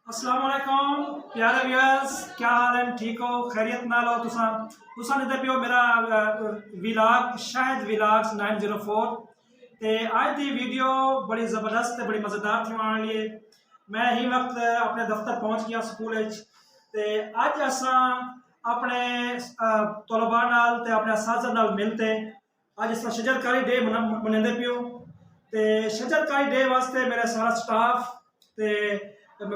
अस्सलाम वालेकुम प्यारे व्यूअर्स, क्या हाल है? ठीक हो? खैरियत नाल हो? तुसा ने पियो मेरा विलाग शायद विलाग्स 904 ते आज दी वीडियो बड़ी ज़बरदस्त ते बड़ी मज़ेदार थी वाले लिए। मैं ही वक्त अपने दफ्तर पहुंच गया स्कूल ते अज असा अपने तलबा नाल ते अपने असातिज़ा नाल मिलते अज असा शजरकारी डे मनाते पियो ते शजरकारी डे वास्ते मेरा सारा स्टाफ ते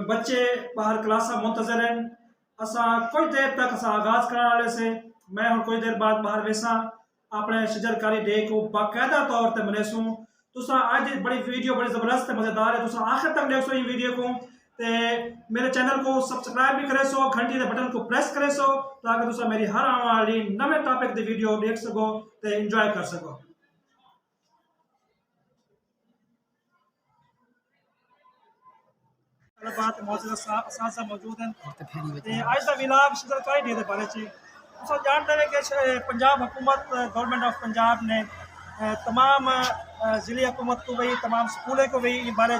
बच्चे बाहर क्लासा मुंतजर हैं। असा कुछ देर तक असा आगाज करने वाले से मैं हम कुछ देर बाद बाहर वेसा अपने शजरकारी डे को बाकायदा तौर पर मनेसूँ। तुसा आज बड़ी वीडियो बड़ी ज़बरदस्त मज़ेदार है, तुसा आखिर तक देखो ये वीडियो को ते मेरे चैनल को सब्सक्राइब भी करे सो, घंटी के बटन को प्रेस करे सो ताकि तुसा मेरी हर आने वाली नवे टॉपिक की वीडियो देख सको ते इंजॉय कर सको। बात मौजूद मौजूद हैं अज का विलाग शजरकारी डे के बारे तुम जानते हैं कि पंजाब हुकूमत गवर्नमेंट ऑफ पंजाब ने तमाम ज़िले हुकूमत को भी तमाम स्कूलों को भी इस बारे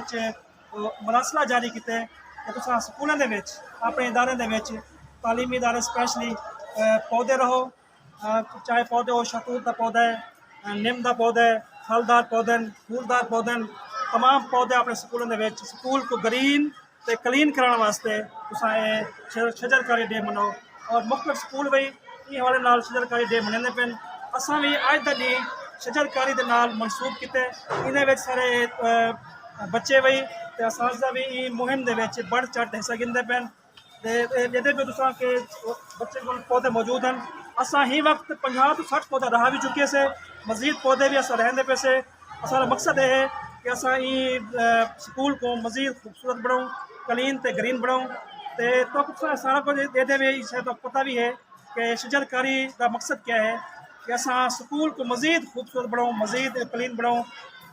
मरासला जारी किए कि तुम स्कूलों के अपने इदारे तालीमी इदारे स्पैशली पौधे रहो, चाहे पौधे हो शतूत का पौधा है, निम का पौधा है, फलदार पौधे फूलदार पौधे, तमाम पौधे अपने स्कूलों के स्कूल को ग्रीन ते क्लीन कराने वास्ते तुम शजरकारी डे मनाओ और मुख्तलिफ स्कूल भी इस हवाले नाल शजरकारी डे मनाते पे। असा भी अज का दिन शजरकारी के नाल मनसूब किए, इन्हें सारे बच्चे भी ते असातिज़ा भी इस मुहिम के बढ़ चढ़ हिस्सा गिनते पे ये तुसा के बच्चे को पौधे मौजूद हैं। असा ही वक्त 50 तो 60 पौधे रहा भी चुके से, मजीद पौधे भी असा रहते पे से। असा मकसद है कि असा स्कूल को मजीद खूबसूरत बनाऊँ, क्लीन ते ग्रीन बनाऊँ तो सारा कुछ ये भी इसे तो पता भी है कि शजरकारी का मकसद क्या है कि असा स्कूल को मजीद खूबसूरत बनाऊँ, मजीद क्लीन बनाऊँ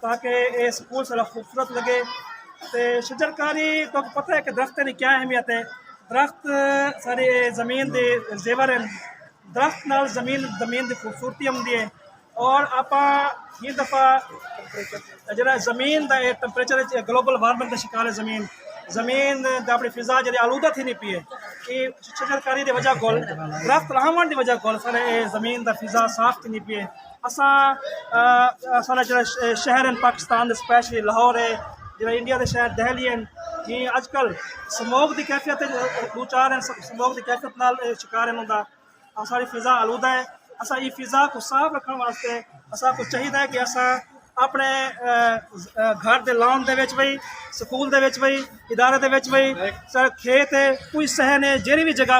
ताकि ये स्कूल सारा खूबसूरत लगे। तो शजरकारी तो पता है कि दरख्त की क्या अहमियत है। दरख्त सारी ज़मीन के जेवर हैं, दरख्त नाल ज़मीन की खूबसूरती आती है और आप ये दफ़ा जरा ज़मीन का टैंपरेचर ग्लोबल वार्मिंग का शिकार है। ज़मीन अपनी फिजा जी आलूदा थी नहीं पी है कि शजरकारी की वजह को दरख्त लावन की वजह को सारे ज़मीन का फिजा साफ थी नहीं पी है। असा सारा जो शहर हैं पाकिस्तान स्पैशली लाहौर है, जो इंडिया के शहर दिल्ली हैं, ये अजकल स्मोक की कैफियत दो चार हैं, स्मोक की कैफियत नाल शिकार हैं उनका सारी फिजा आलूदा है। असा ये फिजा को साफ रखने वास्ते असा को चाहिए है कि असा अपने घर के लॉन के भी, स्कूल के भी, इदारे के भी, सर खेत है, कोई सहन है, जी भी जगह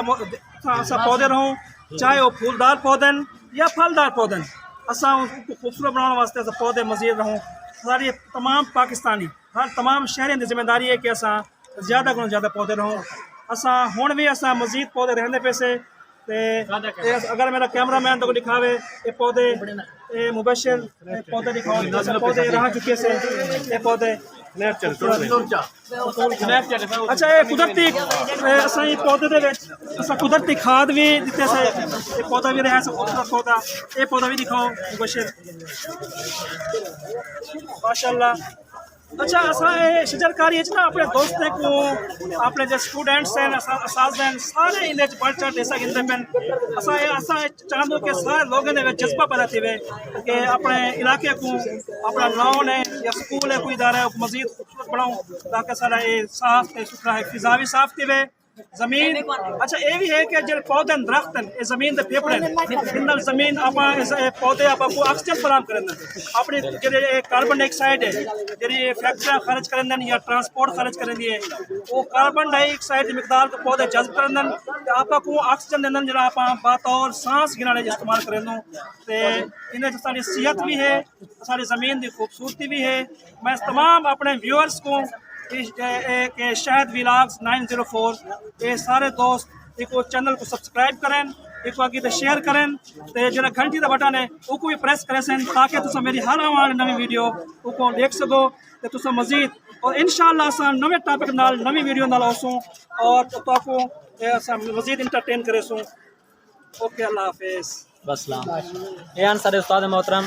असा पौधे रहूँ, चाहे वो फूलदार पौधे या फलदार पौधे, असा उसको खूबसूरत बनाने वास्ते असा पौधे मजीद रहूँ। सारी तमाम पाकिस्तानी हर तमाम शहरों की जिम्मेदारी है कि असा ज़्यादा को ज़्यादा पौधे रहूँ। असा हुण भी असा मजीद पौधे रहने पे से अगर मेरा कैमरा मैन तो दिखावे ये पौधे मुबशर पौधे दिखाओ, पौधे रह चुके से ये पौधे अच्छा ये कुदरती असा पौधे असा कुदरती खाद भी दिते से ये पौधा भी रहा खूबसूरत पौधा, ये पौधा भी दिखाओ मुबशर माशाल्लाह। अच्छा असा शजरकारी ना अपने दोस्तों को अपने जो स्टूडेंट्स हैं असातिज़ा हैं सारे इन बढ़ चढ़ हिस्सा गिनते पे। असा चाहूँ कि सारे लोगों ने जज्बा पैदा थे कि अपने इलाके को अपना लॉन है या स्कूल है कोई इदारा है मजीद खूबसूरत बनाऊँ ताकि सारा ये साफ सुथरा है, फिजा भी साफ थी ज़मीन। अच्छा ये भी है कि जो पौधे दरख्त हैं ज़मीन के फेफड़े इन ज़मीन आप पौधे आपको ऑक्सीजन फराम करें, अपनी जो कार्बन डाइऑक्साइड है जी फैक्ट्रियाँ खर्च करें या ट्रांसपोर्ट खर्च करें वो कार्बन डाइऑक्साइड की मकदार के पौधे जज्ब करें तो आपको ऑक्सीजन दें जो आप बतौर सांस गिनाने इस्तेमाल करें तो इन्हें सारी सेहत भी है, सारी ज़मीन की खूबसूरती भी है। मैं तमाम अपने व्यूअर्स को के शायद विलाग्स 904 ये सारे दोस्त एक चैनल को सब्सक्राइब करें, एक आगे तो शेयर करें तो जो घंटी का बटन है वो भी प्रेस करें ताकि तुम मेरी हर आने नवी वीडियो वो देख सको तो तुम मजीद और इंशाअल्लाह अस नवे टॉपिक नाल नवी वीडियो नाल आसूँ और तो मजीद इंटरटेन करे सूँ। ओके अल्लाह हाफिज़। बसलाम ये सारे उस्ताद मोहतरम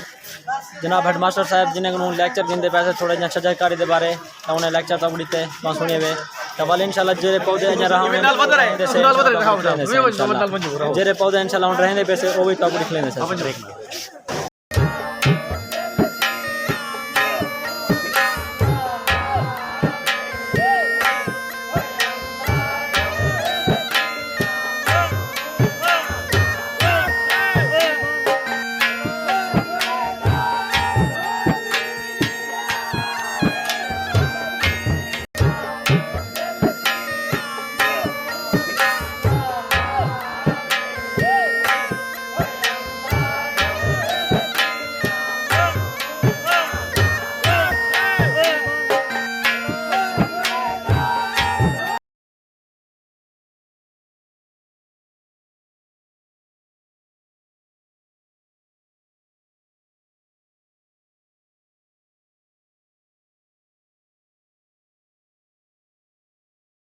जनाब हेडमास्टर साहब जिन्हें लेक्चर गिनते पैसे थोड़े जहाँ शजरकारी के बारे उन्हें लेक्चर तो बड़ी सुनिए वे वाले इंशाल्लाह जेरे पौधे अञा रहंदे से जेरे पौधे इंशाल्लाह रहंदे पे से ओ भी तो दिख लेंगे सर